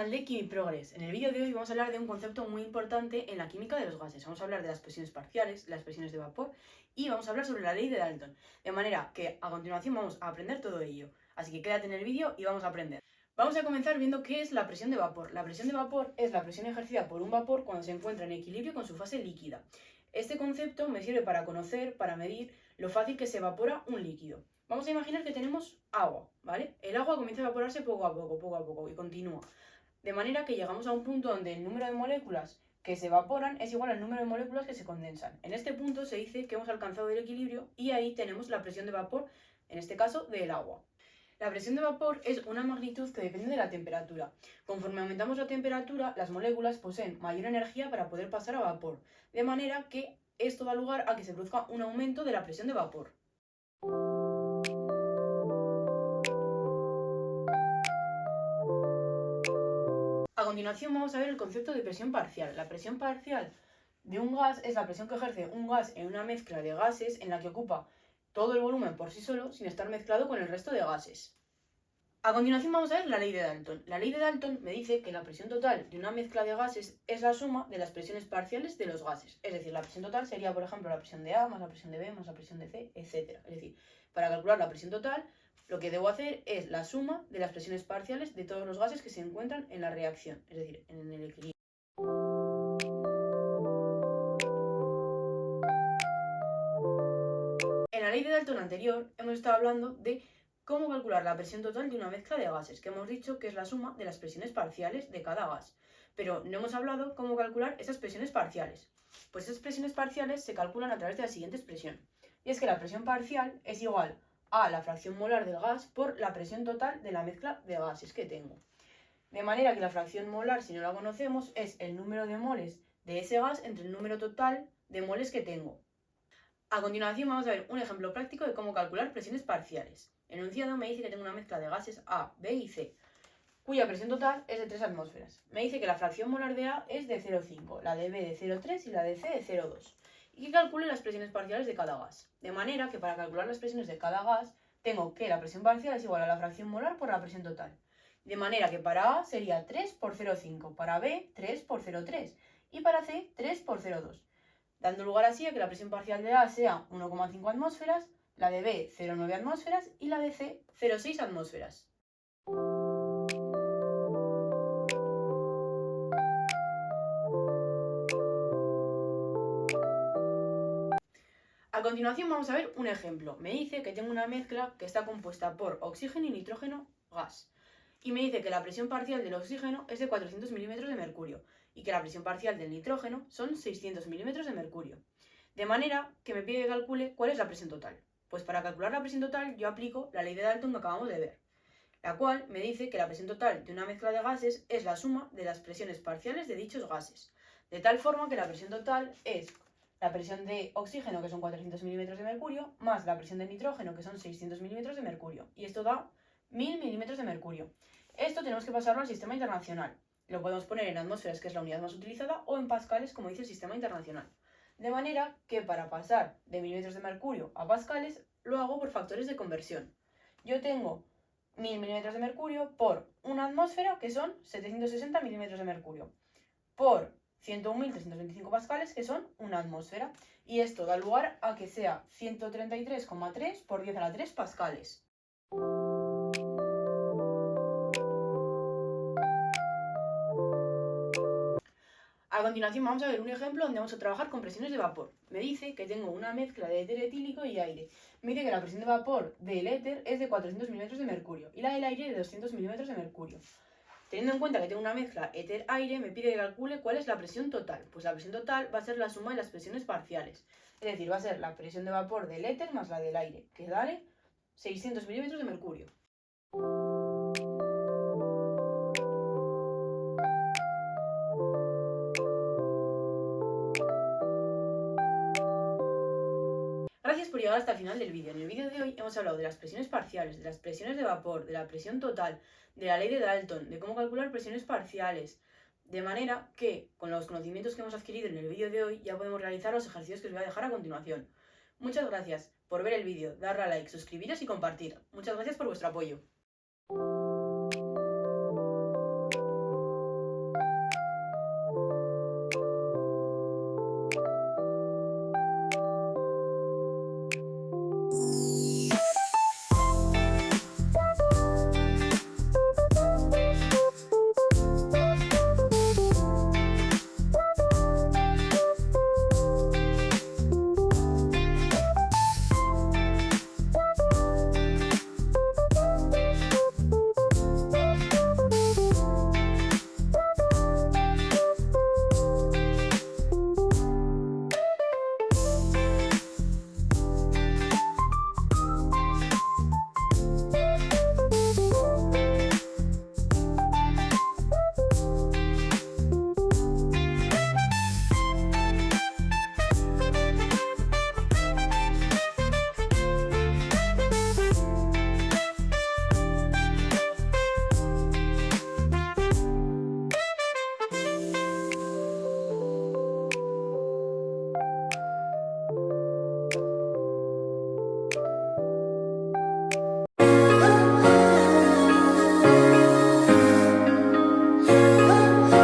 canal de QuimiProgress. En el vídeo de hoy vamos a hablar de un concepto muy importante en la química de los gases. Vamos a hablar de las presiones parciales, las presiones de vapor y vamos a hablar sobre la ley de Dalton. De manera que a continuación vamos a aprender todo ello. Así que quédate en el vídeo y vamos a aprender. Vamos a comenzar viendo qué es la presión de vapor. La presión de vapor es la presión ejercida por un vapor cuando se encuentra en equilibrio con su fase líquida. Este concepto me sirve para conocer, para medir lo fácil que se evapora un líquido. Vamos a imaginar que tenemos agua, ¿vale? El agua comienza a evaporarse poco a poco y continúa. De manera que llegamos a un punto donde el número de moléculas que se evaporan es igual al número de moléculas que se condensan. En este punto se dice que hemos alcanzado el equilibrio y ahí tenemos la presión de vapor, en este caso del agua. La presión de vapor es una magnitud que depende de la temperatura. Conforme aumentamos la temperatura, las moléculas poseen mayor energía para poder pasar a vapor, de manera que esto da lugar a que se produzca un aumento de la presión de vapor. A continuación vamos a ver el concepto de presión parcial. La presión parcial de un gas es la presión que ejerce un gas en una mezcla de gases en la que ocupa todo el volumen por sí solo sin estar mezclado con el resto de gases. A continuación vamos a ver la ley de Dalton. La ley de Dalton me dice que la presión total de una mezcla de gases es la suma de las presiones parciales de los gases. Es decir, la presión total sería, por ejemplo, la presión de A más la presión de B más la presión de C, etc. Es decir, para calcular la presión total, lo que debo hacer es la suma de las presiones parciales de todos los gases que se encuentran en la reacción, es decir, en el equilibrio. En la ley de Dalton anterior hemos estado hablando de cómo calcular la presión total de una mezcla de gases, que hemos dicho que es la suma de las presiones parciales de cada gas. Pero no hemos hablado cómo calcular esas presiones parciales. Pues esas presiones parciales se calculan a través de la siguiente expresión. Y es que la presión parcial es igual a la fracción molar del gas por la presión total de la mezcla de gases que tengo. De manera que la fracción molar, si no la conocemos, es el número de moles de ese gas entre el número total de moles que tengo. A continuación vamos a ver un ejemplo práctico de cómo calcular presiones parciales. El enunciado me dice que tengo una mezcla de gases A, B y C, cuya presión total es de 3 atmósferas. Me dice que la fracción molar de A es de 0,5, la de B de 0,3 y la de C de 0,2. Y que calcule las presiones parciales de cada gas. De manera que para calcular las presiones de cada gas, tengo que la presión parcial es igual a la fracción molar por la presión total. De manera que para A sería 3 por 0,5, para B 3 por 0,3 y para C 3 por 0,2. Dando lugar así a que la presión parcial de A sea 1,5 atmósferas, la de B 0,9 atmósferas y la de C 0,6 atmósferas. A continuación vamos a ver un ejemplo. Me dice que tengo una mezcla que está compuesta por oxígeno y nitrógeno gas. Y me dice que la presión parcial del oxígeno es de 400 milímetros de mercurio y que la presión parcial del nitrógeno son 600 milímetros de mercurio. De manera que me pide que calcule cuál es la presión total. Pues para calcular la presión total yo aplico la ley de Dalton que acabamos de ver, la cual me dice que la presión total de una mezcla de gases es la suma de las presiones parciales de dichos gases. De tal forma que la presión total es la presión de oxígeno, que son 400 milímetros de mercurio, más la presión de nitrógeno, que son 600 milímetros de mercurio. Y esto da 1000 milímetros de mercurio. Esto tenemos que pasarlo al sistema internacional. Lo podemos poner en atmósferas, que es la unidad más utilizada, o en pascales, como dice el sistema internacional. De manera que para pasar de milímetros de mercurio a pascales, lo hago por factores de conversión. Yo tengo 1000 milímetros de mercurio por una atmósfera, que son 760 milímetros de mercurio, por 101.325 pascales, que son una atmósfera. Y esto da lugar a que sea 133,3 por 10 a la 3 pascales. A continuación vamos a ver un ejemplo donde vamos a trabajar con presiones de vapor. Me dice que tengo una mezcla de éter etílico y aire. Me dice que la presión de vapor del éter es de 400 milímetros de mercurio y la del aire de 200 milímetros de mercurio. Teniendo en cuenta que tengo una mezcla éter-aire, me pide que calcule cuál es la presión total. Pues la presión total va a ser la suma de las presiones parciales. Es decir, va a ser la presión de vapor del éter más la del aire, que da 600 milímetros de mercurio. Gracias por llegar hasta el final del vídeo. En el vídeo de hoy hemos hablado de las presiones parciales, de las presiones de vapor, de la presión total, de la ley de Dalton, de cómo calcular presiones parciales, de manera que con los conocimientos que hemos adquirido en el vídeo de hoy ya podemos realizar los ejercicios que os voy a dejar a continuación. Muchas gracias por ver el vídeo, darle a like, suscribiros y compartir. Muchas gracias por vuestro apoyo.